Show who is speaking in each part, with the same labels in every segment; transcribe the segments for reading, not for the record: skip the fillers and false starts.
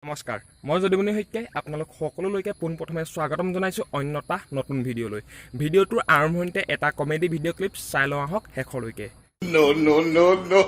Speaker 1: নমস্কাৰ, মই যদুমণি শইকীয়াই আপোনালোক সকলোলৈকে পোনপ্ৰথমে স্বাগতম জনাইছোঁ অন্য এটা নতুন ভিডিঅ'লৈ। ভিডিঅ'টোৰ আৰম্ভণিতে এটা কমেডি ভিডিঅ' ক্লিপ চাই লওঁ আহক শেষলৈকে।
Speaker 2: No, no, no, no.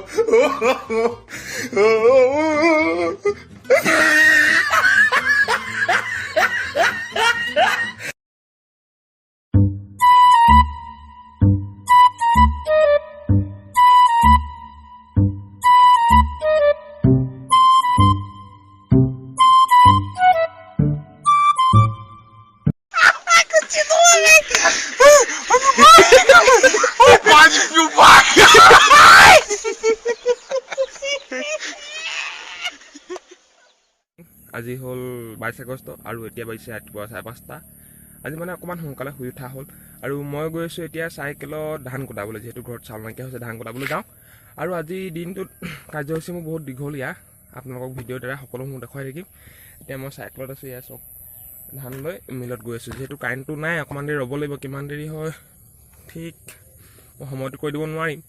Speaker 1: আজি হ'ল 22 আগষ্ট আৰু এতিয়া বাজিছে ৰাতিপুৱা 5:30। আজি মানে অকণমান সোনকালে শুই উঠা হ'ল আৰু মই গৈ আছোঁ এতিয়া চাইকেলত ধান কুটাবলৈ, যিহেতু ঘৰত চাউল নাইকিয়া হৈছে ধান কুটাবলৈ যাওঁ। আৰু আজি দিনটোত কাৰ্যসূচী মোৰ বহুত দীঘলীয়া, আপোনালোকক ভিডিঅ'ৰ দ্বাৰা সকলোসমূহ দেখুৱাই থাকিম। এতিয়া মই চাইকেলত আছোঁ, এয়া চাওক ধান লৈ মিলত গৈ আছোঁ। যিহেতু কাৰেণ্টটো নাই, অকণমান দেৰি ৰ'ব লাগিব। কিমান দেৰি হয় ঠিক মই সময়টো কৈ দিব নোৱাৰিম,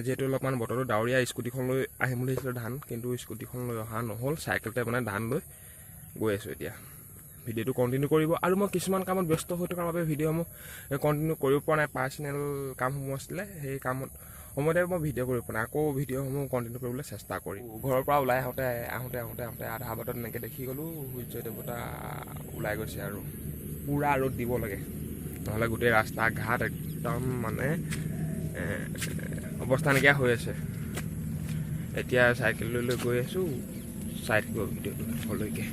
Speaker 1: যিহেতু অলপমান বতৰটো ডাৱৰীয়া। স্কুটিখন লৈ আহিম বুলি ভাবিছিলোঁ ধান, কিন্তু স্কুটিখন লৈ অহা নহ'ল। চাইকেলতে মানে ধান লৈ গৈ আছোঁ। এতিয়া ভিডিঅ'টো কণ্টিনিউ কৰিব আৰু মই কিছুমান কামত ব্যস্ত হৈ থকাৰ বাবে ভিডিঅ'সমূহ কণ্টিনিউ কৰিব পৰা নাই। পাৰ্চনেল কামসমূহ আছিলে, সেই কামত সময়তে মই ভিডিঅ' কৰিব পৰা নাই। আকৌ ভিডিঅ'সমূহ কণ্টিনিউ কৰিবলৈ চেষ্টা কৰিম। ঘৰৰ পৰা ওলাই আহোঁতে আধা বাটত এনেকৈ দেখি গ'লোঁ সূৰ্য দেৱতা ওলাই গৈছে আৰু পূৰা ৰ'দ দিব লাগে, নহ'লে গোটেই ৰাস্তা ঘাট একদম মানে অৱস্থা নাইকিয়া হৈ আছে। এতিয়া চাইকেল লৈ গৈ আছোঁ, চাই থাকিব ভিডিঅ'টো শেষলৈকে।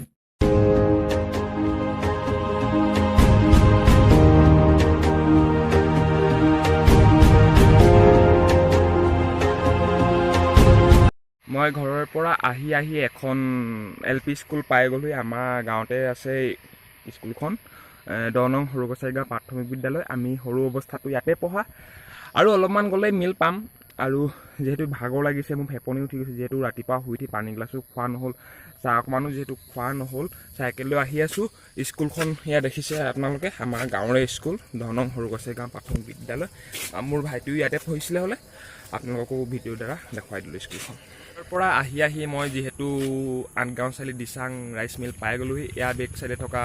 Speaker 1: মই ঘৰৰ পৰা আহি এখন LP স্কুল পাই গ'লোঁ। আমাৰ গাঁৱতে আছে স্কুলখন, 10 নং সৰুকছাৰী গাঁও প্ৰাথমিক বিদ্যালয়। আমি সৰু অৱস্থাটো ইয়াতে পঢ়া আৰু অলপমান গ'লে মিল পাম। আৰু যিহেতু ভাগৰ লাগিছে, মোৰ ফেপনি উঠি গৈছে, যিহেতু ৰাতিপুৱা শুই উঠি পানী গিলাচো খোৱা নহ'ল, চাহ অকণমানো যিহেতু খোৱা নহ'ল। চাইকেল লৈ আহি আছোঁ। স্কুলখন সেয়া দেখিছে আপোনালোকে, আমাৰ গাঁৱৰে স্কুল, 10 নং সৰুকছাৰী গাঁও প্ৰাথমিক বিদ্যালয়। মোৰ ভাইটিও ইয়াতে পঢ়িছিলে হ'লে, আপোনালোককো ভিডিঅ'ৰ দ্বাৰা দেখুৱাই দিলোঁ স্কুলখন। তাৰ পৰা আহি মই যিহেতু আঠগাঁও চাৰিআলি দিচাং ৰাইচ মিল পাই গ'লোহি। ইয়াৰ বেক চাইডে থকা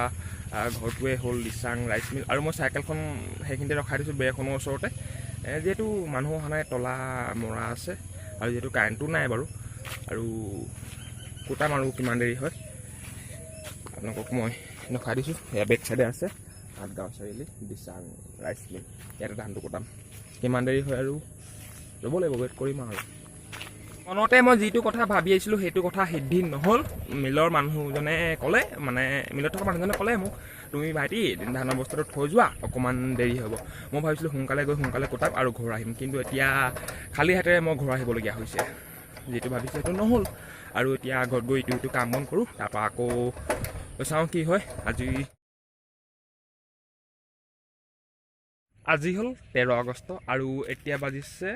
Speaker 1: ঘৰটোৱে হ'ল দিচাং ৰাইচ মিল। আৰু মই চাইকেলখন সেইখিনিতে ৰখাই দিছোঁ বেৰখনৰ ওচৰতে, যিহেতু মানুহ অহা নাই, তলা মৰা আছে আৰু যিহেতু কাৰেণ্টটো নাই বাৰু। আৰু কুটাম আৰু কিমান দেৰি হয় আপোনালোকক মই দেখুৱাই দিছোঁ। এয়া বেক চাইডে আছে আঠগাঁও চাৰিআলি দিচাং ৰাইচ মিল, ইয়াতে ধানটো কুটাম। কিমান দেৰি হয় আৰু ৰ'ব লাগিব, ৱেইট কৰিম আৰু। মনতে মই যিটো কথা ভাবি আহিছিলোঁ সেইটো কথা সিদ্ধি নহ'ল। মিলৰ মানুহজনে ক'লে, মানে মিলত থকা মানুহজনে ক'লে মোক, তুমি ভাইটি ধানৰ বস্তাটো থৈ যোৱা, অকণমান দেৰি হ'ব। মই ভাবিছিলোঁ সোনকালে গৈ সোনকালে কুটাম আৰু ঘৰ আহিম, কিন্তু এতিয়া খালী হাতেৰে মই ঘৰ আহিবলগীয়া হৈছে। যিটো ভাবিছোঁ সেইটো নহ'ল আৰু এতিয়া ঘৰত গৈ ইটো কাম বন কৰোঁ, তাৰপৰা আকৌ চাওঁ কি হয়। আজি হ'ল 13 আগষ্ট আৰু এতিয়া বাজিছে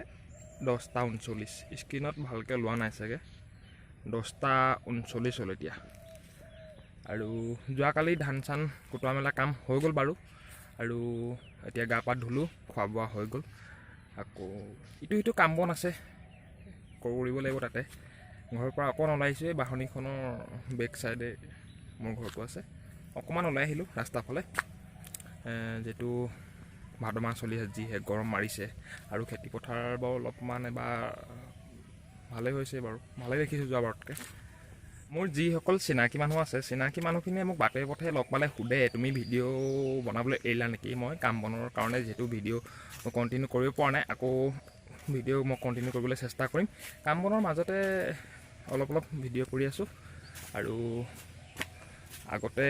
Speaker 1: 10:39। স্ক্ৰীণত ভালকৈ লোৱা নাই চাগে, 10:39 হ'ল এতিয়া। আৰু যোৱাকালি ধান চান কুটোৱা মেলা কাম হৈ গ'ল বাৰু, আৰু এতিয়া গা পা ধুলোঁ, খোৱা বোৱা হৈ গ'ল। আকৌ ইটো কাম বন আছে, কৰিব লাগিব তাতে। ঘৰৰ পৰা অকণ ওলাই আহিছোঁ, এই বাঢ়নীখনৰ বেক চাইডে মোৰ ঘৰটো আছে। অকণমান ওলাই আহিলোঁ ৰাস্তাৰ ফালে, যিহেতু ভাদ মাহ চলি আছে, যিহে গৰম মাৰিছে। আৰু খেতিপথাৰ বাৰু অলপমান এবাৰ ভালেই হৈছে বাৰু, ভালেই দেখিছোঁ যোৱাবাৰতকৈ। মোৰ যিসকল চিনাকি মানুহ আছে, চিনাকি মানুহখিনিয়ে মোক বাটে পথে লগ পালে সোধে, তুমি ভিডিঅ' বনাবলৈ এৰিলা নেকি? মই কাম বনৰ কাৰণে যিহেতু ভিডিঅ' কণ্টিনিউ কৰিব পৰা নাই, আকৌ ভিডিঅ' মই কণ্টিনিউ কৰিবলৈ চেষ্টা কৰিম। কাম বনৰ মাজতে অলপ ভিডিঅ' কৰি আছোঁ। আৰু আগতে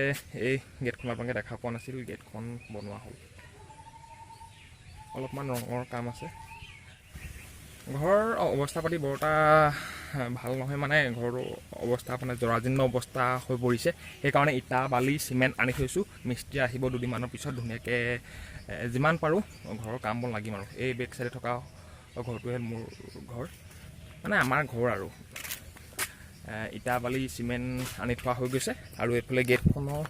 Speaker 1: এই গেটখন আপোনালোকে দেখা পোৱা নাছিল, গেটখন বনোৱা হ'ল। অলপমান ৰঙৰ কাম আছে। ঘৰৰ অৱস্থা পাতি বৰ এটা ভাল নহয়, মানে ঘৰৰ অৱস্থা মানে জৰাজীৰ্ণ অৱস্থা হৈ পৰিছে। সেইকাৰণে ইটা বালি চিমেণ্ট আনি থৈছোঁ। মিস্ত্ৰী আহিব দুদিনমানৰ পিছত, ধুনীয়াকৈ যিমান পাৰোঁ ঘৰৰ কাম বন লাগিম আৰু। এই বেক চাইডে থকা ঘৰটোৱে মোৰ ঘৰ, মানে আমাৰ ঘৰ আৰু। ইটা বালি চিমেণ্ট আনি থোৱা হৈ গৈছে আৰু এইফালে গেটখনৰ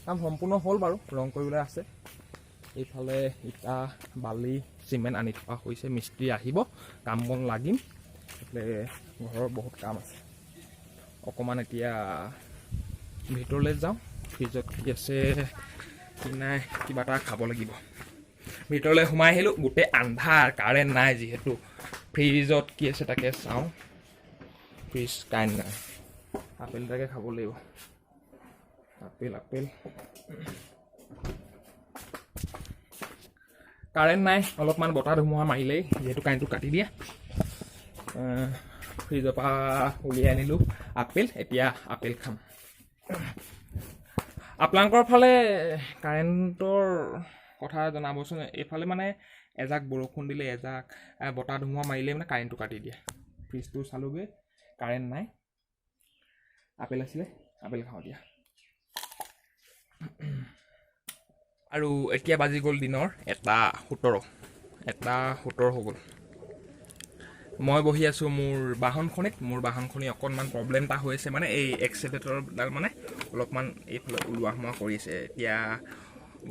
Speaker 1: কাম সম্পূৰ্ণ হ'ল বাৰু, ৰং কৰিবলৈ আছে। এইফালে ইটা বালি চিমেণ্ট আনি থোৱা হৈছে, মিস্ত্ৰী আহিব, কাম বন লাগিম। এইফালে ঘৰৰ বহুত কাম আছে। অকণমান এতিয়া ভিতৰলৈ যাওঁ ফ্ৰিজত কি আছে কি নাই কিবা এটা খাব লাগিব ভিতৰলৈ সোমাই আহিলোঁ গোটেই আন্ধাৰ কাৰেণ্ট নাই যিহেতু ফ্ৰিজত কি আছে তাকে চাওঁ ফ্ৰিজ কাৰেণ্ট নাই আপেল এটাকে খাব লাগিব আপেল কাৰেণ্ট নাই অলপমান বতাহ ধুমুহা মাৰিলেই যিহেতু কাৰেণ্টটো কাটি দিয়ে ফ্ৰিজৰ পৰা উলিয়াই আনিলোঁ আপেল এতিয়া আপেল খাম আপোনালোকৰ ফালে কাৰেণ্টৰ কথা জনাবচোন এইফালে মানে এজাক বৰষুণ দিলে এজাক বতাহ ধুমুহা মাৰিলে মানে কাৰেণ্টটো কাটি দিয়ে ফ্ৰিজটো চালোগৈ কাৰেণ্ট নাই আপেল আছিলে আপেল খাওঁ দিয়া আৰু এতিয়া বাজি গ'ল দিনৰ 1:17 হৈ গ'ল মই বহি আছোঁ মোৰ বাহনখনি অকণমান প্ৰব্লেম এটা হৈ আছে মানে এই এক্সিলেটৰডাল মানে অলপমান এইফালে ওলোৱা সোমোৱা কৰিছে এতিয়া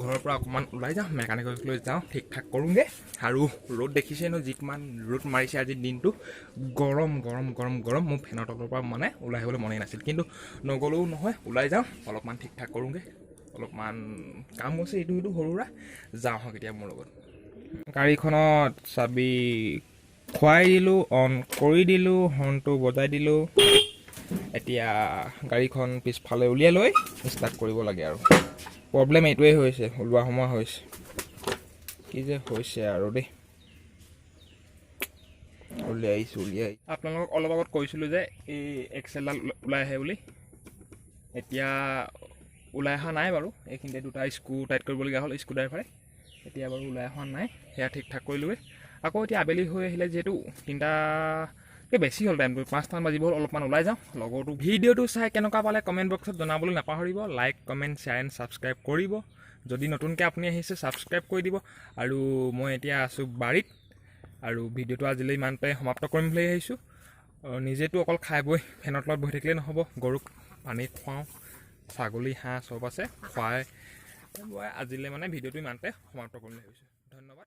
Speaker 1: ঘৰৰ পৰা অকণমান ওলাই যাওঁ মেকানিকলৈ যাওঁ ঠিক ঠাক কৰোঁগৈ আৰু ৰ'দ দেখিছে ন যিমান ৰ'দ মাৰিছে আজিৰ দিনটো গৰম মোৰ ফেনৰ তলৰ পৰা মানে ওলাই আহিবলৈ মনেই নাছিল কিন্তু নগ'লেও নহয় ওলাই যাওঁ অলপমান ঠিক ঠাক কৰোঁগৈ অলপমান কাম হৈছে এইটো সৰু সুৰা যাওঁ কেতিয়া মোৰ লগত গাড়ীখনত চাবি খুৱাই দিলোঁ অন কৰি দিলোঁ হৰ্ণটো বজাই দিলোঁ এতিয়া গাড়ীখন পিছফালে উলিয়াই লৈ ষ্টাৰ্ট কৰিব লাগে আৰু প্ৰব্লেম এইটোৱেই হৈছে ওলোৱা সোমোৱা হৈছে কি যে হৈছে আৰু দেই উলিয়াই আপোনালোকক অলপ আগত কৈছিলোঁ যে এই এক্সেলডাল ওলাই আহে বুলি এতিয়া ওলাই অহা নাই বাৰু এইখিনিতে দুটা স্ক্ৰু টাইট কৰিবলগীয়া হ'ল স্ক্ৰু ড্ৰাইভাৰে এতিয়া বাৰু ওলাই অহা নাই সেয়া ঠিক ঠাক কৰিলোৱে আকৌ এতিয়া আবেলি হৈ আহিলে যিহেতু 3টাতকৈ বেছি হ'ল টাইমটো 5টামান বাজিব হ'ল অলপমান ওলাই যাওঁ লগৰটো ভিডিঅ'টো চাই কেনেকুৱা পালে কমেণ্ট বক্সত জনাবলৈ নাপাহৰিব like comment share and subscribe কৰিব যদি নতুনকৈ আপুনি আহিছে ছাবস্ক্ৰাইব কৰি দিব আৰু মই এতিয়া আছোঁ বাৰীত আৰু ভিডিঅ'টো আজিলৈ ইমানতে সমাপ্ত কৰিম বুলি আহিছোঁ নিজেতো অকল খাই বৈ ফেনৰ তলত বহি থাকিলেই নহ'ব গৰুক পানী খুৱাওঁ ছাগলী হাঁহ চব আছে খুৱাই আজিলৈ মানে ভিডিঅ'টো ইমানতে সমাপ্ত কৰিম বুলি ভাবিছোঁ ধন্যবাদ